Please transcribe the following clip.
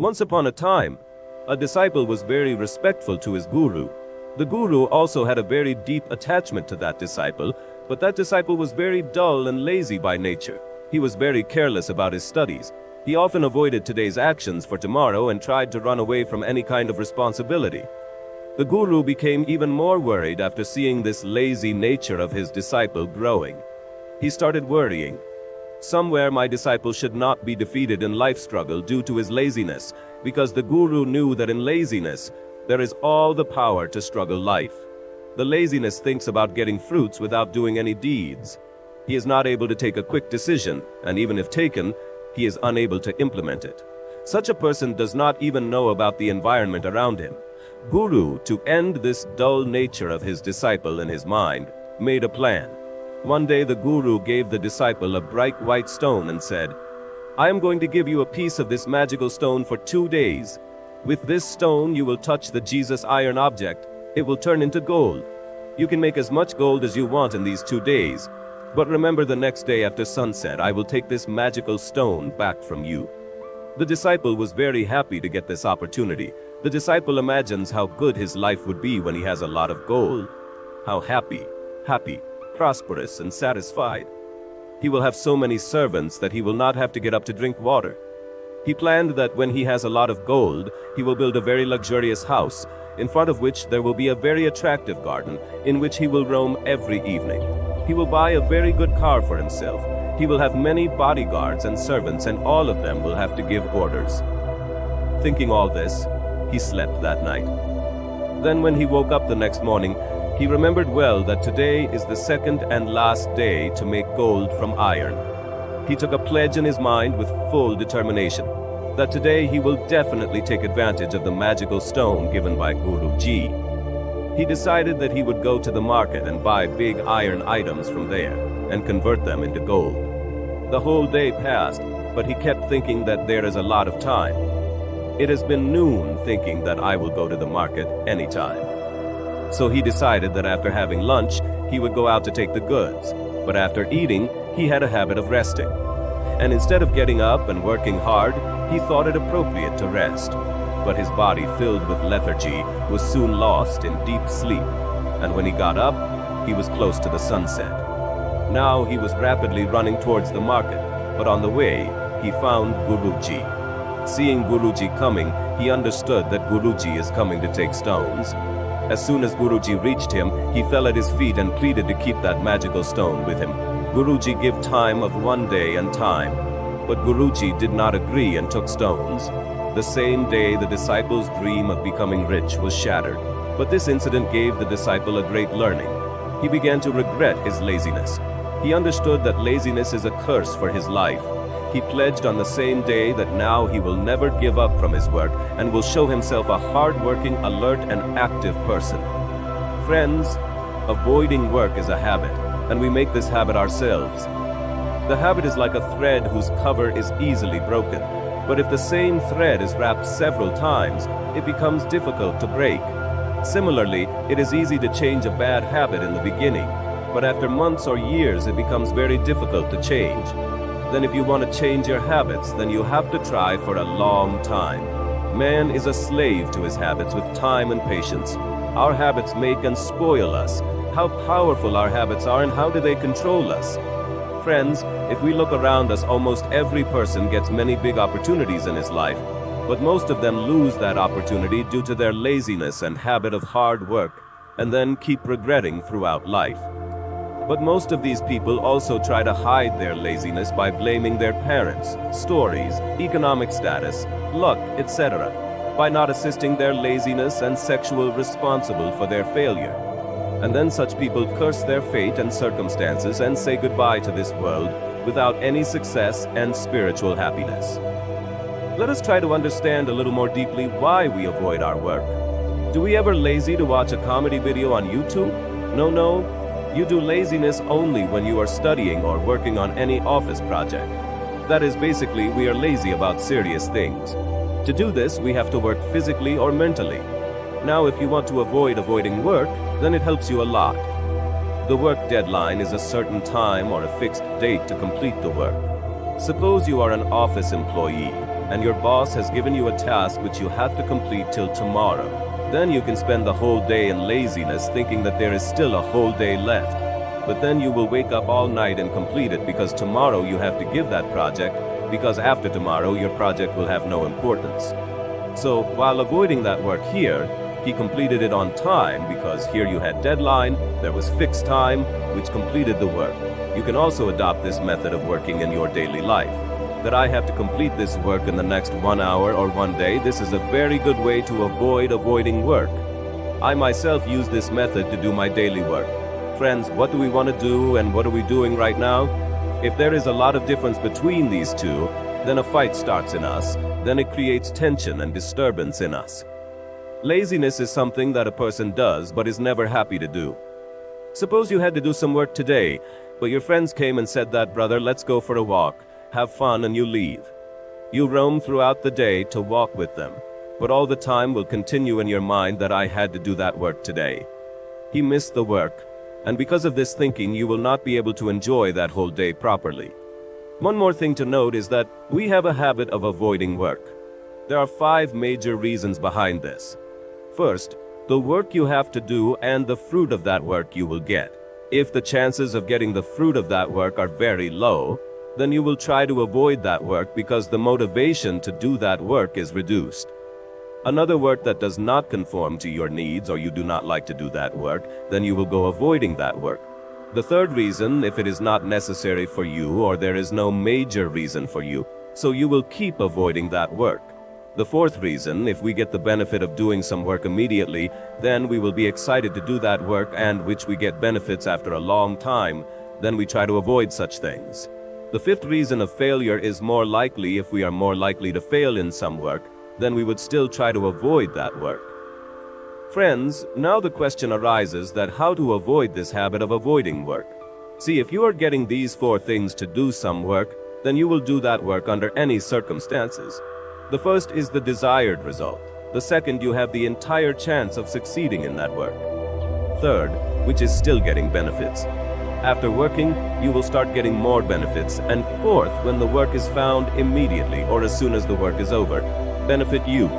Once upon a time, a disciple was very respectful to his guru. The guru also had a very deep attachment to that disciple, but that disciple was very dull and lazy by nature. He was very careless about his studies. He often avoided today's actions for tomorrow and tried to run away from any kind of responsibility. The guru became even more worried after seeing this lazy nature of his disciple growing. He started worrying. Somewhere my disciple should not be defeated in life struggle due to his laziness, because the guru knew that in laziness, there is all the power to struggle life. The laziness thinks about getting fruits without doing any deeds. He is not able to take a quick decision, and even if taken, he is unable to implement it. Such a person does not even know about the environment around him. Guru, to end this dull nature of his disciple in his mind, made a plan. One day the guru gave the disciple a bright white stone and said, "I am going to give you a piece of this magical stone for 2 days. With this stone you will touch the Jesus iron object. It will turn into gold. You can make as much gold as you want in these 2 days. But remember, the next day after sunset I will take this magical stone back from you." The disciple was very happy to get this opportunity. The disciple imagines how good his life would be when he has a lot of gold. How happy, prosperous and satisfied. He will have so many servants that he will not have to get up to drink water. He planned that when he has a lot of gold, he will build a very luxurious house, in front of which there will be a very attractive garden, in which he will roam every evening. He will buy a very good car for himself. He will have many bodyguards and servants, and all of them will have to give orders. Thinking all this, he slept that night. Then when he woke up the next morning, he remembered well that today is the second and last day to make gold from iron. He took a pledge in his mind with full determination that today he will definitely take advantage of the magical stone given by Guruji. He decided that he would go to the market and buy big iron items from there and convert them into gold. The whole day passed, but he kept thinking that there is a lot of time. It has been noon, thinking that I will go to the market anytime. So he decided that after having lunch, he would go out to take the goods. But after eating, he had a habit of resting. And instead of getting up and working hard, he thought it appropriate to rest. But his body, filled with lethargy, was soon lost in deep sleep. And when he got up, he was close to the sunset. Now he was rapidly running towards the market, but on the way, he found Guruji. Seeing Guruji coming, he understood that Guruji is coming to take stones. As soon as Guruji reached him, he fell at his feet and pleaded to keep that magical stone with him. Guruji gave time of 1 day and time, but Guruji did not agree and took stones. The same day, the disciple's dream of becoming rich was shattered, but this incident gave the disciple a great learning. He began to regret his laziness. He understood that laziness is a curse for his life. He pledged on the same day that now he will never give up from his work and will show himself a hard-working, alert, and active person. Friends, avoiding work is a habit, and we make this habit ourselves. The habit is like a thread whose cover is easily broken, but if the same thread is wrapped several times, it becomes difficult to break. Similarly, it is easy to change a bad habit in the beginning, but after months or years it becomes very difficult to change. Then if you want to change your habits, then you have to try for a long time. Man is a slave to his habits with time and patience. Our habits make and spoil us. How powerful our habits are and how do they control us? Friends, if we look around us, almost every person gets many big opportunities in his life, but most of them lose that opportunity due to their laziness and habit of hard work, and then keep regretting throughout life. But most of these people also try to hide their laziness by blaming their parents, stories, economic status, luck, etc., by not assisting their laziness and sexual responsible for their failure. And then such people curse their fate and circumstances and say goodbye to this world without any success and spiritual happiness. Let us try to understand a little more deeply why we avoid our work. Do we ever lazy to watch a comedy video on YouTube? No. You do laziness only when you are studying or working on any office project. That is, basically, we are lazy about serious things. To do this, we have to work physically or mentally. Now, if you want to avoid avoiding work, then it helps you a lot. The work deadline is a certain time or a fixed date to complete the work. Suppose you are an office employee. and your boss has given you a task which you have to complete till tomorrow. Then you can spend the whole day in laziness thinking that there is still a whole day left. But then you will wake up all night and complete it because tomorrow you have to give that project, because after tomorrow your project will have no importance. So while avoiding that work here, he completed it on time because here you had deadline, there was fixed time, which completed the work. You can also adopt this method of working in your daily life. That I have to complete this work in the next 1 hour or 1 day, this is a very good way to avoid avoiding work. I myself use this method to do my daily work. Friends, what do we want to do and what are we doing right now? If there is a lot of difference between these two, then a fight starts in us, then it creates tension and disturbance in us. Laziness is something that a person does but is never happy to do. Suppose you had to do some work today, but your friends came and said that, brother, let's go for a walk, have fun, and you leave. You roam throughout the day to walk with them, but all the time will continue in your mind that I had to do that work today. He missed the work, and because of this thinking you will not be able to enjoy that whole day properly. One more thing to note is that we have a habit of avoiding work. There are 5 major reasons behind this. First, the work you have to do and the fruit of that work you will get. If the chances of getting the fruit of that work are very low, then you will try to avoid that work because the motivation to do that work is reduced. Another work that does not conform to your needs or you do not like to do that work, then you will go avoiding that work. The third reason, if it is not necessary for you or there is no major reason for you, so you will keep avoiding that work. The fourth reason, if we get the benefit of doing some work immediately, then we will be excited to do that work and which we get benefits after a long time, then we try to avoid such things. The fifth reason of failure is more likely if we are more likely to fail in some work, then we would still try to avoid that work. Friends, now the question arises that how to avoid this habit of avoiding work. See, if you are getting these 4 things to do some work, then you will do that work under any circumstances. The first is the desired result. The second, you have the entire chance of succeeding in that work. Third, which is still getting benefits. After working, you will start getting more benefits. And fourth, when the work is found immediately or as soon as the work is over, benefit you.